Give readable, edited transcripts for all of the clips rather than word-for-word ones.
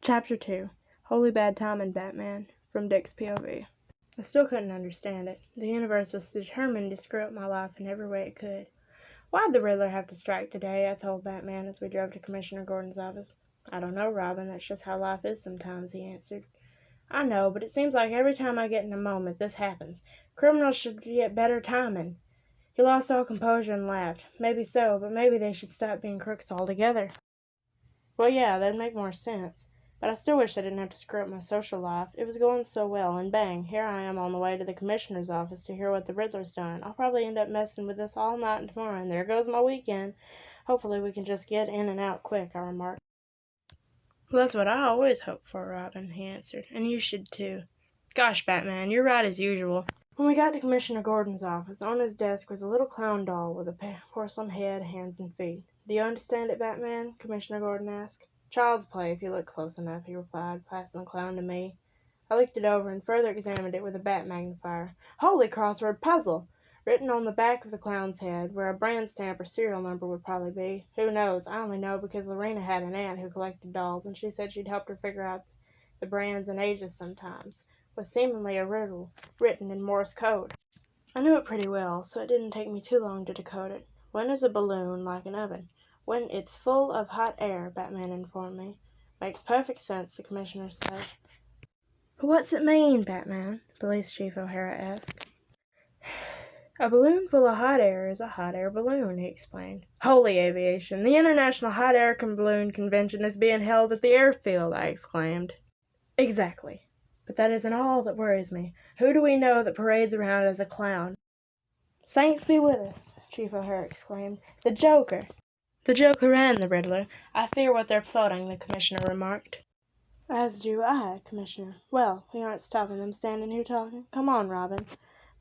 Chapter 2 Holy Bad Timing, Batman, from Dick's POV. I still couldn't understand it. The universe was determined to screw up my life in every way it could. Why'd the Riddler have to strike today? I told Batman as we drove to Commissioner Gordon's office. I don't know, Robin. That's just how life is sometimes, he answered. I know, but it seems like every time I get in a moment, this happens. Criminals should get better timing. He lost all composure and laughed. Maybe so, but maybe they should stop being crooks altogether. Well, yeah, that'd make more sense. But I still wish I didn't have to screw up my social life. It was going so well, and bang, here I am on the way to the commissioner's office to hear what the Riddler's done. I'll probably end up messing with this all night and tomorrow, and there goes my weekend. Hopefully we can just get in and out quick, I remarked. Well, that's what I always hope for, Robin, he answered, and you should too. Gosh, Batman, you're right as usual. When we got to Commissioner Gordon's office, on his desk was a little clown doll with a porcelain head, hands, and feet. Do you understand it, Batman? Commissioner Gordon asked. Child's play, if you look close enough, he replied, passing the clown to me. I looked it over and further examined it with a bat magnifier. Holy crossword puzzle! Written on the back of the clown's head, where a brand stamp or serial number would probably be. Who knows? I only know because Lorena had an aunt who collected dolls, and she said she'd helped her figure out the brands and ages sometimes. Was seemingly a riddle written in Morse code. I knew it pretty well, so it didn't take me too long to decode it. When is a balloon like an oven? When it's full of hot air, Batman informed me. Makes perfect sense, the commissioner said. But what's it mean, Batman? Police Chief O'Hara asked. A balloon full of hot air is a hot air balloon, he explained. Holy aviation! The International Hot Air Balloon Convention is being held at the airfield, I exclaimed. Exactly. But that isn't all that worries me. Who do we know that parades around as a clown? Saints be with us, Chief O'Hara exclaimed. The Joker! The Joker and the Riddler. I fear what they're plotting, the commissioner remarked. As do I, Commissioner. Well, we aren't stopping them standing here talking. Come on, Robin.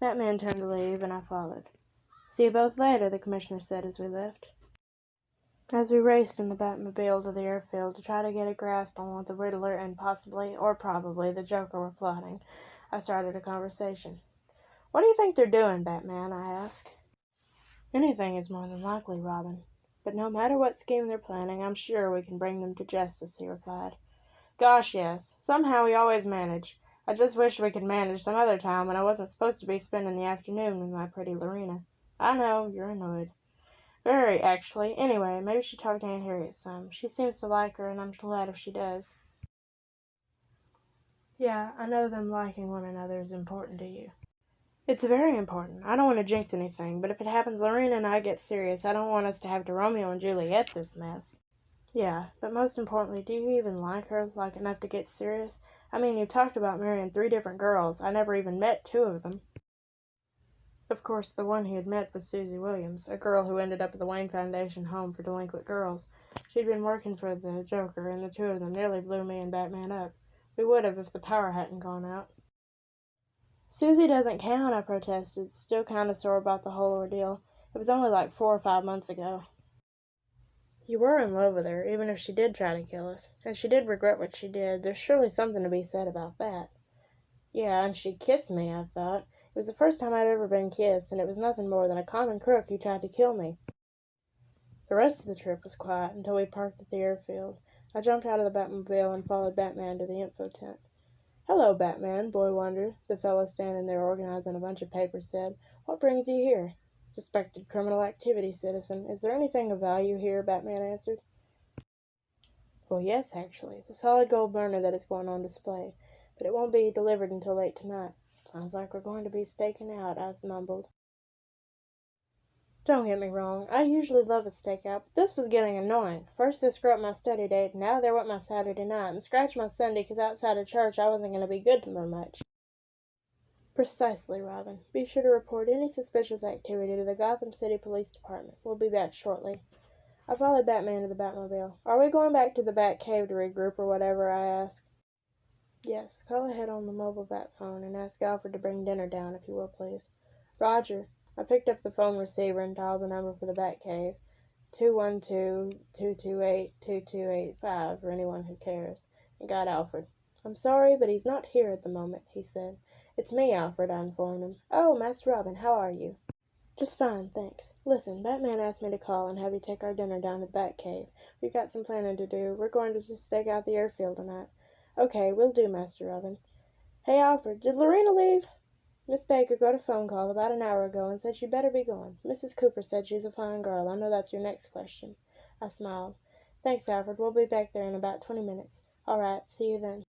Batman turned to leave, and I followed. See you both later, the commissioner said as we left. As we raced in the Batmobile to the airfield to try to get a grasp on what the Riddler and possibly, or probably, the Joker were plotting, I started a conversation. What do you think they're doing, Batman? I asked. Anything is more than likely, Robin. But no matter what scheme they're planning, I'm sure we can bring them to justice, he replied. Gosh, yes. Somehow we always manage. I just wish we could manage some other time when I wasn't supposed to be spending the afternoon with my pretty Lorena. I know, you're annoyed. Very, actually. Anyway, maybe she talked to Aunt Harriet some. She seems to like her, and I'm glad if she does. Yeah, I know them liking one another is important to you. It's very important. I don't want to jinx anything, but if it happens Lorena and I get serious, I don't want us to have to Romeo and Juliet this mess. Yeah, but most importantly, do you even like her, like enough to get serious? I mean, you've talked about marrying 3 different girls. I never even met 2 of them. Of course, the one he had met was Susie Williams, a girl who ended up at the Wayne Foundation Home for Delinquent Girls. She'd been working for the Joker, and the 2 of them nearly blew me and Batman up. We would have if the power hadn't gone out. Susie doesn't count, I protested, still kind of sore about the whole ordeal. It was only like 4 or 5 months ago. You were in love with her, even if she did try to kill us. And she did regret what she did. There's surely something to be said about that. Yeah, and she kissed me, I thought. It was the first time I'd ever been kissed, and it was nothing more than a common crook who tried to kill me. The rest of the trip was quiet until we parked at the airfield. I jumped out of the Batmobile and followed Batman to the info tent. Hello, Batman, Boy Wonder, the fellow standing there organizing a bunch of papers said. What brings you here? Suspected criminal activity, citizen. Is there anything of value here? Batman answered. Well, yes, actually. The solid gold burner that is going on display. But it won't be delivered until late tonight. Sounds like we're going to be staking out, I mumbled. Don't get me wrong. I usually love a stakeout, but this was getting annoying. First they screw up my study date, and now they want my Saturday night, and scratch my Sunday because outside of church I wasn't going to be good to her much. Precisely, Robin. Be sure to report any suspicious activity to the Gotham City Police Department. We'll be back shortly. I followed Batman to the Batmobile. Are we going back to the Bat Cave to regroup or whatever? I asked. Yes, call ahead on the mobile Bat phone and ask Alfred to bring dinner down, if you will, please. Roger. I picked up the phone receiver and dialed the number for the Bat Cave, 212-228-2285, for anyone who cares, and got Alfred. I'm sorry, but he's not here at the moment, he said. It's me, Alfred, I informed him. Oh, Master Robin, how are you? Just fine, thanks. Listen, Batman asked me to call and have you take our dinner down to the Batcave. We've got some planning to do. We're going to just stake out the airfield tonight. Okay, will do, Master Robin. Hey, Alfred, did Lorena leave? Miss Baker got a phone call about an hour ago and said she'd better be going. Mrs. Cooper said she's a fine girl. I know that's your next question. I smiled. Thanks, Alfred. We'll be back there in about 20 minutes. All right, see you then.